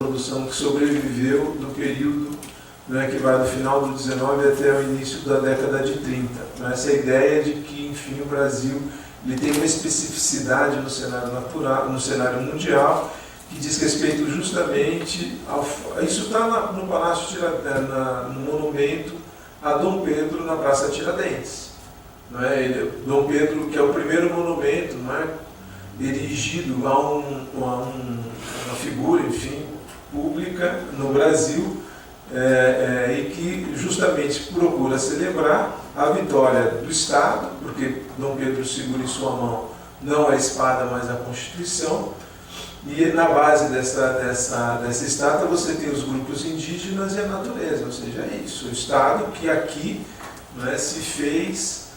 produção que sobreviveu do período, né, que vai do final do 19 até o início da década de 30. Essa ideia de que, enfim, o Brasil ele tem uma especificidade no cenário natural, no cenário mundial, que diz respeito justamente ao... Isso está no Palácio Tiradentes, no monumento a Dom Pedro na Praça Tiradentes. Não é? Dom Pedro, que é o primeiro monumento, não é, erigido a uma figura, enfim, pública no Brasil, e que justamente procura celebrar a vitória do Estado, porque Dom Pedro segura em sua mão não a espada, mas a Constituição, e na base dessa estátua você tem os grupos indígenas e a natureza, ou seja, é isso, o Estado que aqui, né, se fez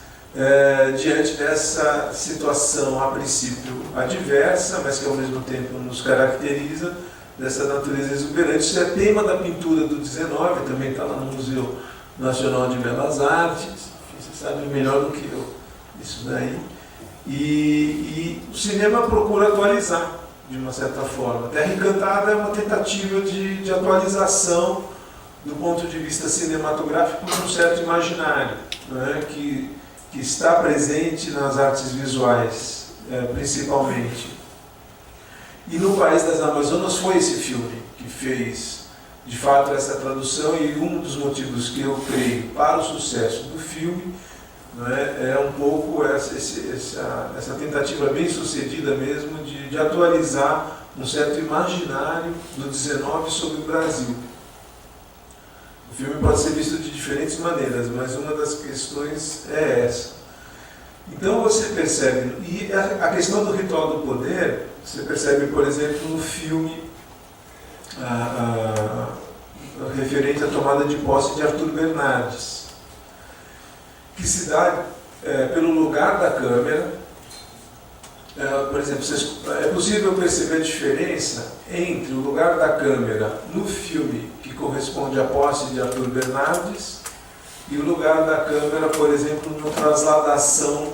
diante dessa situação, a princípio adversa, mas que ao mesmo tempo nos caracteriza, dessa natureza exuberante. Isso é tema da pintura do 19, também está lá no Museu Nacional de Belas Artes, você sabe melhor do que eu isso daí. E o cinema procura atualizar, de uma certa forma. Terra Encantada é uma tentativa de atualização do ponto de vista cinematográfico de um certo imaginário, né, que está presente nas artes visuais, principalmente. E no País das Amazonas foi esse filme que fez, de fato, essa tradução, e um dos motivos que eu creio para o sucesso do filme, né, é um pouco essa tentativa bem sucedida mesmo de atualizar um certo imaginário do 19 sobre o Brasil. O filme pode ser visto de diferentes maneiras, mas uma das questões é essa. Então você percebe, e a questão do ritual do poder, você percebe, por exemplo, no filme referente à tomada de posse de Arthur Bernardes, que se dá pelo lugar da câmera. Por exemplo, é possível perceber a diferença entre o lugar da câmera no filme que corresponde à posse de Arthur Bernardes e o lugar da câmera, por exemplo, na trasladação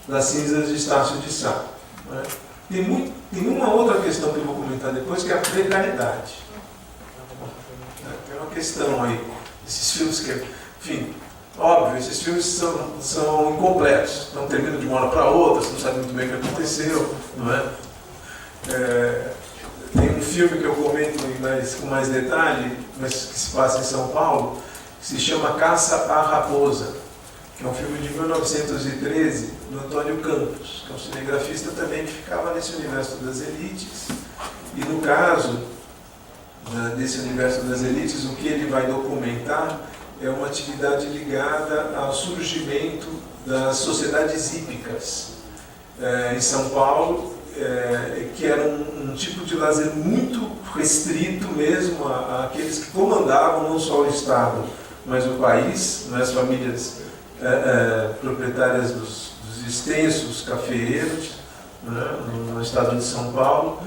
das cinzas de Estácio de Sá. Né? Tem uma outra questão que eu vou comentar depois, que é a precariedade. Tem uma questão aí, esses filmes que, enfim, óbvio, esses filmes são incompletos, então terminam de uma hora para outra, você não sabe muito bem o que aconteceu, não é? Tem um filme que eu comento com mais detalhe, mas que se passa em São Paulo, que se chama Caça à Raposa, que é um filme de 1913, do Antônio Campos, que é um cinegrafista também que ficava nesse universo das elites. E no caso desse universo das elites, o que ele vai documentar é uma atividade ligada ao surgimento das sociedades hípicas em São Paulo, que era um tipo de lazer muito restrito mesmo àqueles que comandavam não só o Estado, mas o país, as famílias proprietárias dos extensos cafeeiros, né, no estado de São Paulo.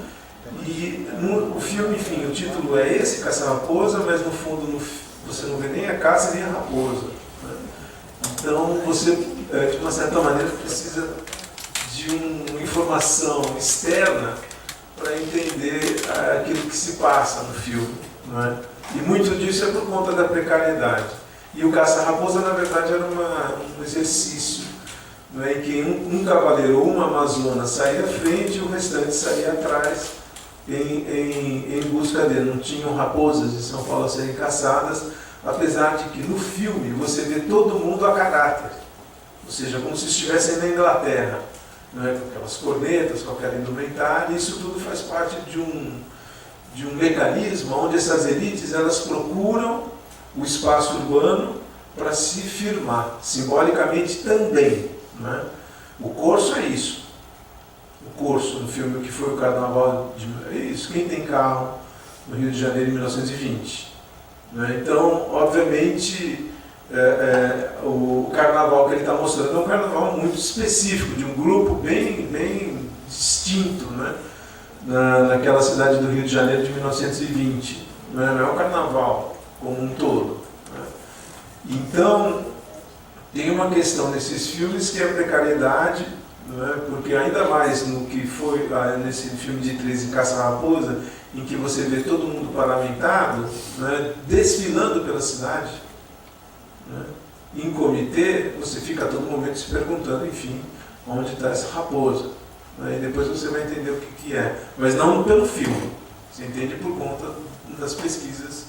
E o filme, enfim, o título é esse, Caça-Raposa, mas no fundo você não vê nem a caça nem a raposa. Né? Então você, de uma certa maneira, precisa de uma informação externa para entender aquilo que se passa no filme. Né? E muito disso é por conta da precariedade. E o Caça-Raposa, na verdade, era um exercício, né, em que um cavaleiro ou uma amazona saía à frente e o restante saía atrás em busca dele. Não tinham raposas em São Paulo a serem caçadas, apesar de que no filme você vê todo mundo a caráter, ou seja, como se estivessem na Inglaterra, né, com aquelas cornetas, com aquela indumentária. Isso tudo faz parte de um mecanismo onde essas elites elas procuram o espaço urbano para se firmar, simbolicamente também. Né? O Corso é isso. O Corso, no filme que foi o Carnaval é isso, quem tem carro no Rio de Janeiro em 1920. Né? Então, obviamente, o carnaval que ele está mostrando é um carnaval muito específico, de um grupo bem distinto, né? Naquela cidade do Rio de Janeiro de 1920. Né? Não é um carnaval como um todo. Né? Então, tem uma questão nesses filmes que é a precariedade, né? Porque ainda mais no que foi nesse filme de 13 Caça-Raposa, em que você vê todo mundo paramentado, né, desfilando pela cidade, né, em comitê, você fica a todo momento se perguntando, enfim, onde está essa raposa. Né, e depois você vai entender o que é. Mas não pelo filme, você entende por conta das pesquisas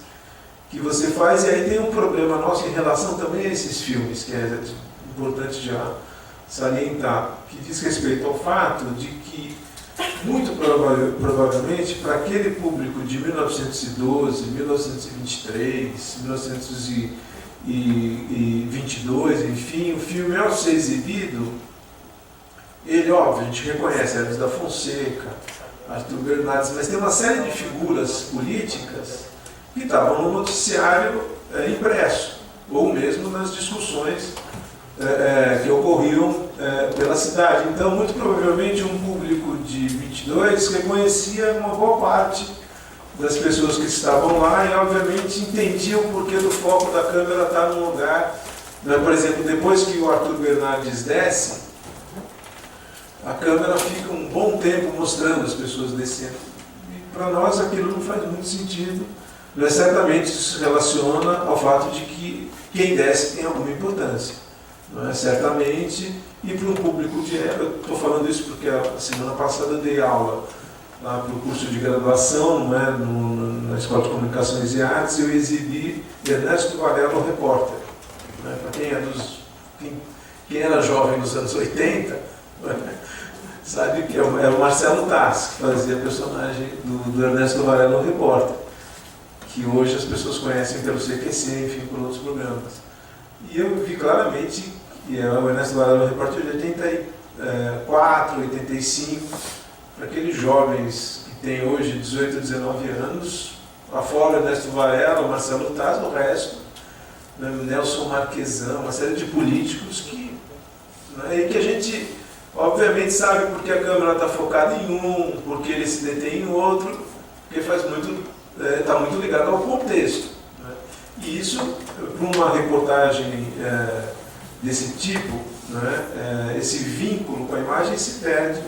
que você faz. E aí tem um problema nosso em relação também a esses filmes, que é importante já salientar, que diz respeito ao fato de que, muito provavelmente, para aquele público de 1912, 1923, 1922, enfim, o filme, ao ser exibido, ele, óbvio, a gente reconhece Hermes da Fonseca, Arthur Bernardes, mas tem uma série de figuras políticas que estavam no noticiário impresso, ou mesmo nas discussões que ocorriam pela cidade. Então, muito provavelmente, um público de 22 reconhecia uma boa parte das pessoas que estavam lá e, obviamente, entendia o porquê do foco da câmera estar num lugar. Né? Por exemplo, depois que o Arthur Bernardes desce, a câmera fica um bom tempo mostrando as pessoas descendo. E para nós aquilo não faz muito sentido, mas certamente isso se relaciona ao fato de que quem desce tem alguma importância. Não é? Certamente, e para um público de época, eu estou falando isso porque a semana passada eu dei aula lá para o curso de graduação, né, na Escola de Comunicações e Artes, eu exibi Ernesto Varela, o repórter. Né, para quem era jovem nos anos 80, sabe que era o Marcelo Tassi que fazia a personagem do Ernesto Varela, o repórter, que hoje as pessoas conhecem pelo CQC, enfim, por outros programas. E eu vi claramente que o Ernesto Varela, o repórter de 84, 85, para aqueles jovens que têm hoje 18, 19 anos, afora Ernesto Varela, Marcelo Taz, o resto, né, Nelson Marquesan, uma série de políticos que, né, e que a gente, obviamente, sabe porque a câmera está focada em um, porque ele se detém em outro, porque está muito ligado ao contexto. Né? E isso, para uma reportagem desse tipo, né, esse vínculo com a imagem se perde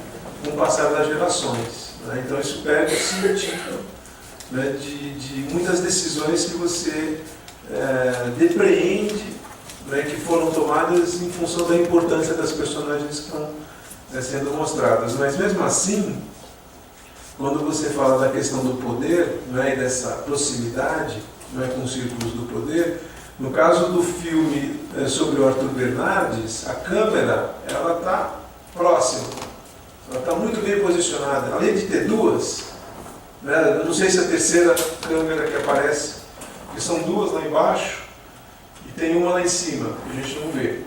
com o passar das gerações. Né? Então isso perde o sentido, né, de muitas decisões que você depreende, né, que foram tomadas em função da importância das personagens que estão sendo mostradas. Mas mesmo assim, quando você fala da questão do poder, né, e dessa proximidade, né, com os círculos do poder, no caso do filme sobre o Arthur Bernardes, a câmera ela está próxima, ela está muito bem posicionada. Além de ter duas, né, eu não sei se a terceira câmera que aparece, que são duas lá embaixo e tem uma lá em cima, que a gente não vê.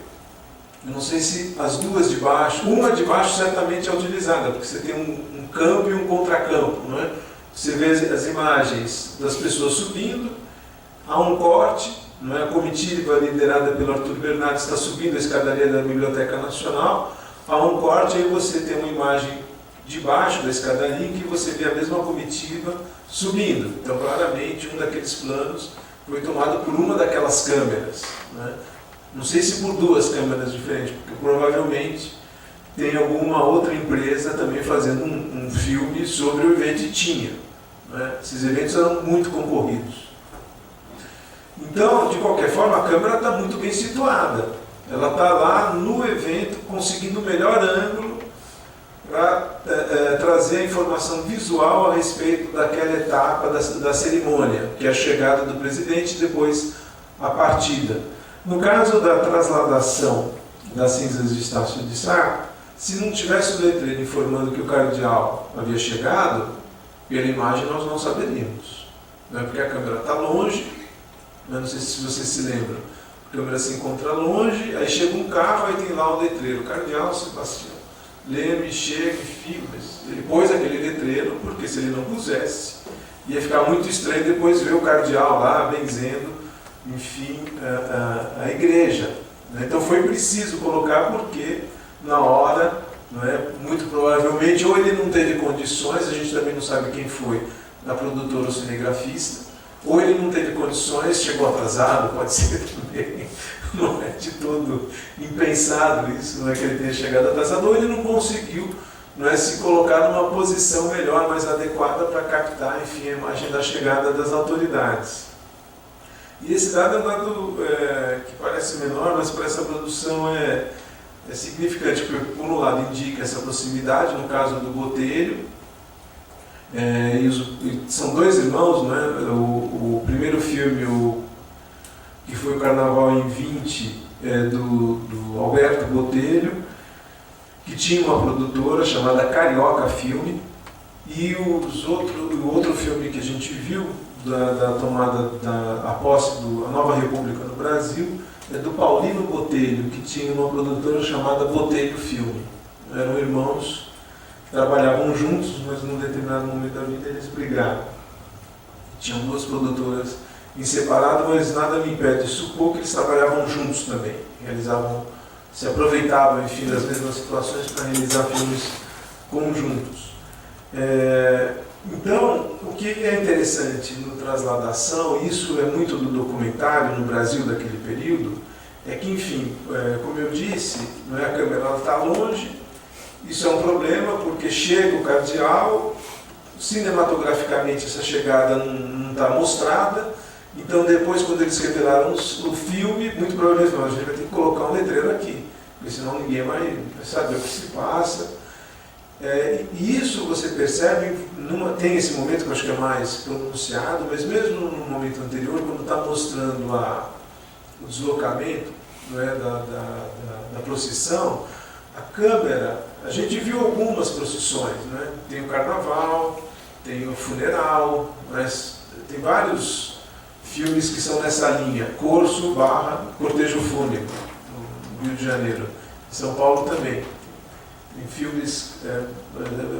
Eu não sei se as duas de baixo, uma de baixo certamente é utilizada, porque você tem um campo e um contracampo, não é? Você vê as imagens das pessoas subindo, há um corte, não é? A comitiva liderada pelo Arthur Bernardes está subindo a escadaria da Biblioteca Nacional, há um corte, aí você tem uma imagem de baixo da escadaria em que você vê a mesma comitiva subindo. Então, claramente, um daqueles planos foi tomado por uma daquelas câmeras, né? Não sei se por duas câmeras diferentes, porque provavelmente tem alguma outra empresa também fazendo um filme sobre o evento e tinha. Né? Esses eventos eram muito concorridos. Então, de qualquer forma, a câmera está muito bem situada. Ela está lá no evento, conseguindo o melhor ângulo para trazer a informação visual a respeito daquela etapa da cerimônia, que é a chegada do presidente e depois a partida. No caso da trasladação das cinzas de Estácio de Sá, se não tivesse o letreiro informando que o cardeal havia chegado, pela imagem nós não saberíamos. Não é porque a câmera está longe, não sei se vocês se lembram, a câmera se encontra longe, aí chega um carro, aí tem lá o letreiro, cardeal Sebastião Leme, chega e fica, mas ele pôs aquele letreiro, porque se ele não pusesse, ia ficar muito estranho depois ver o cardeal lá benzendo, enfim, a igreja. Então foi preciso colocar porque na hora, não é, muito provavelmente, ou ele não teve condições, a gente também não sabe quem foi, da produtora ou cinegrafista, ou ele não teve condições, chegou atrasado, pode ser também, não é de todo impensado isso, não é que ele tenha chegado atrasado, ou ele não conseguiu não é, se colocar numa posição melhor, mais adequada para captar, enfim, a imagem da chegada das autoridades. E esse dado é um dado que parece menor, mas para essa produção é significante, porque, por um lado, indica essa proximidade, no caso do Botelho, são dois irmãos, né? O primeiro filme, que foi o Carnaval em 20, do Alberto Botelho, que tinha uma produtora chamada Carioca Filme, e o outro filme que a gente viu, da tomada, a posse da Nova República no Brasil, é do Paulino Botelho, que tinha uma produtora chamada Botelho Filme. Eram irmãos que trabalhavam juntos, mas num determinado momento da vida eles brigaram. Tinham duas produtoras em separado, mas nada me impede de supor que eles trabalhavam juntos também. Se aproveitavam, enfim, das mesmas situações para realizar filmes conjuntos. Então, o que é interessante no Trasladação, isso é muito do documentário no Brasil daquele período, é que, enfim, como eu disse, a câmera está longe, isso é um problema porque chega o cardeal, cinematograficamente essa chegada não está mostrada, então depois, quando eles revelaram o filme, muito provavelmente a gente vai ter que colocar um letreiro aqui, porque senão ninguém vai saber o que se passa. E isso você percebe, tem esse momento que eu acho que é mais pronunciado, mas mesmo no momento anterior, quando está mostrando o deslocamento, né, da procissão, a câmera, a gente viu algumas procissões, né? Tem o carnaval, tem o funeral, mas tem vários filmes que são nessa linha, Corso / Cortejo Fúnebre, no Rio de Janeiro, em São Paulo também. Em filmes, é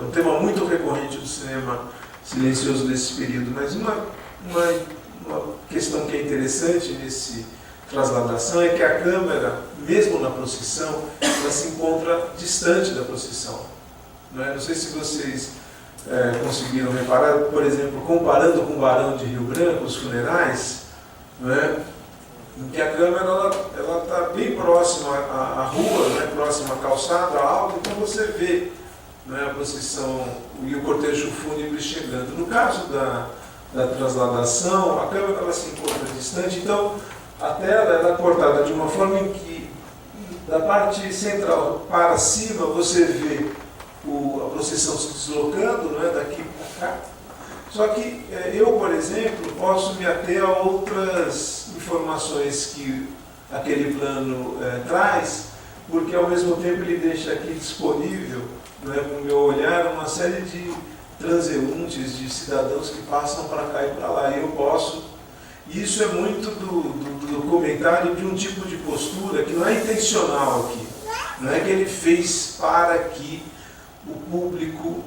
um tema muito recorrente do cinema silencioso desse período, mas uma questão que é interessante nesse Trasladação é que a câmera, mesmo na procissão, ela se encontra distante da procissão. Não sei se vocês conseguiram reparar, por exemplo, comparando com o Barão de Rio Branco, os funerais, em que a câmera está bem próxima à rua, próxima à calçada, à alta, então você vê a procissão e o cortejo fúnebre chegando. No caso da Trasladação, a câmera ela se encontra distante, então a tela ela é cortada de uma forma em que, da parte central para cima, você vê a procissão se deslocando, daqui para cá. Só que eu, por exemplo, posso me ater a outras informações que aquele plano traz, porque ao mesmo tempo ele deixa aqui disponível, para o meu olhar, uma série de transeuntes, de cidadãos que passam para cá e para lá. E eu posso. Isso é muito do comentário de um tipo de postura que não é intencional aqui. Não é que ele fez para que o público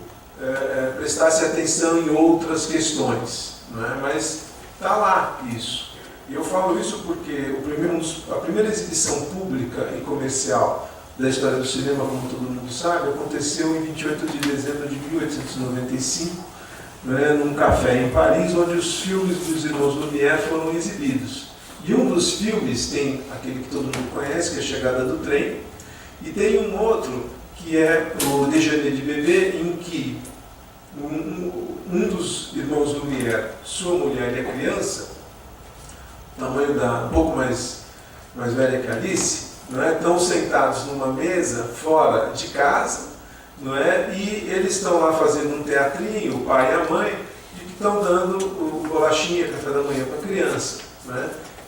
prestasse atenção em outras questões, mas está lá isso. E eu falo isso porque a primeira exibição pública e comercial da história do cinema, como todo mundo sabe, aconteceu em 28 de dezembro de 1895, num café em Paris, onde os filmes dos irmãos Lumière foram exibidos. E um dos filmes tem aquele que todo mundo conhece, que é A Chegada do Trem, e tem um outro que é o Déjeuner de Bebê, em que um dos irmãos Lumière, sua mulher e a criança, tamanho um pouco mais velha que Alice, estão sentados numa mesa fora de casa, e eles estão lá fazendo um teatrinho, o pai e a mãe, e que estão dando o bolachinha, café da manhã para a criança.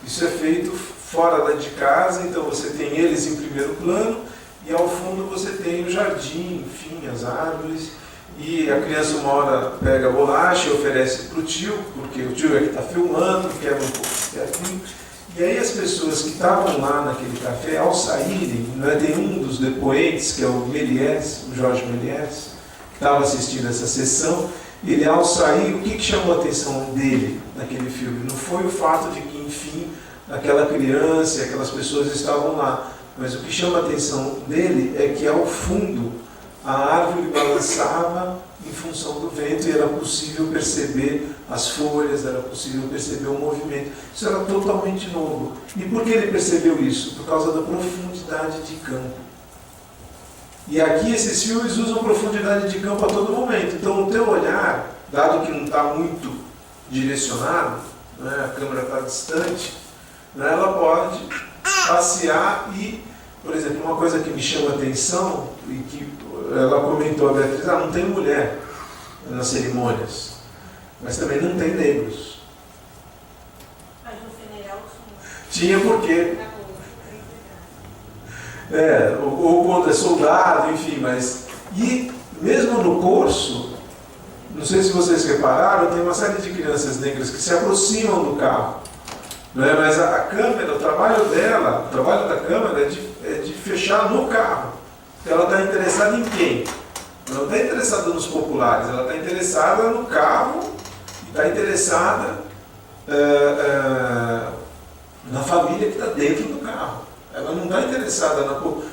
Isso é feito fora lá de casa, então você tem eles em primeiro plano, e ao fundo você tem o jardim, enfim, as árvores, e a criança uma hora pega a bolacha e oferece para o tio, porque o tio é que está filmando, quebra um pouco de teatrinho. E aí as pessoas que estavam lá naquele café, ao saírem, tem um dos depoentes, que é o Méliès, o Jorge Méliès, que estava assistindo essa sessão, ele ao sair, o que chamou a atenção dele naquele filme? Não foi o fato de que, enfim, aquela criança e aquelas pessoas estavam lá, mas o que chama a atenção dele é que ao fundo a árvore balançava em função do vento e era possível perceber as folhas, era possível perceber o movimento. Isso era totalmente novo. E por que ele percebeu isso? Por causa da profundidade de campo. E aqui esses filmes usam profundidade de campo a todo momento. Então o teu olhar, dado que não está muito direcionado, né, a câmera está distante, né, ela pode passear e, por exemplo, uma coisa que me chama a atenção, e que ela comentou, a Beatriz, não tem mulher nas cerimônias, mas também não tem negros. Mas no funeral tinha porque... ou quando é soldado, enfim, mas... E mesmo no curso, não sei se vocês repararam, tem uma série de crianças negras que se aproximam do carro. Não é? Mas a câmera, o trabalho dela, o trabalho da câmera é de fechar no carro. Ela está interessada em quem? Ela não está interessada nos populares, ela está interessada no carro e está interessada na família que está dentro do carro. Ela não está interessada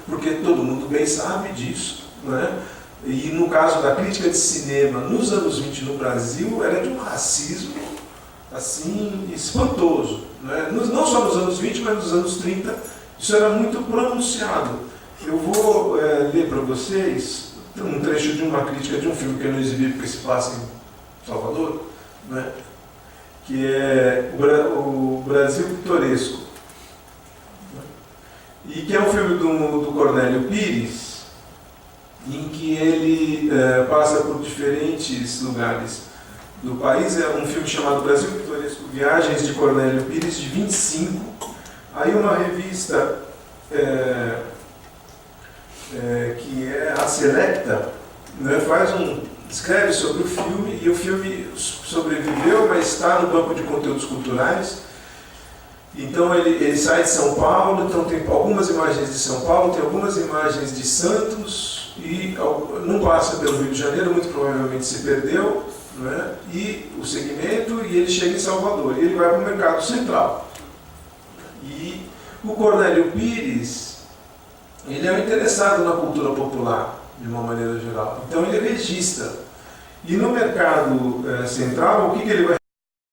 porque todo mundo bem sabe disso, né? E no caso da crítica de cinema nos anos 20 no Brasil, era de um racismo assim espantoso, né? Não só nos anos 20, mas nos anos 30, isso era muito pronunciado. Eu vou ler para vocês um trecho de uma crítica de um filme que eu não exibi porque se passa em Salvador, né? Que é o Brasil Pitoresco, e que é um filme do Cornélio Pires, em que ele passa por diferentes lugares do país. É um filme chamado Brasil Pitoresco, Viagens de Cornélio Pires, de 25. Aí uma revista que é a Selecta, né, escreve sobre o filme, e o filme sobreviveu, mas está no banco de conteúdos culturais. Então ele sai de São Paulo, então tem algumas imagens de São Paulo, tem algumas imagens de Santos, e não passa pelo Rio de Janeiro, muito provavelmente se perdeu, né? E o segmento, e ele chega em Salvador, e ele vai para o Mercado Central. E o Cornélio Pires, ele é um interessado na cultura popular, de uma maneira geral, então ele registra. E no Mercado Central, o que ele vai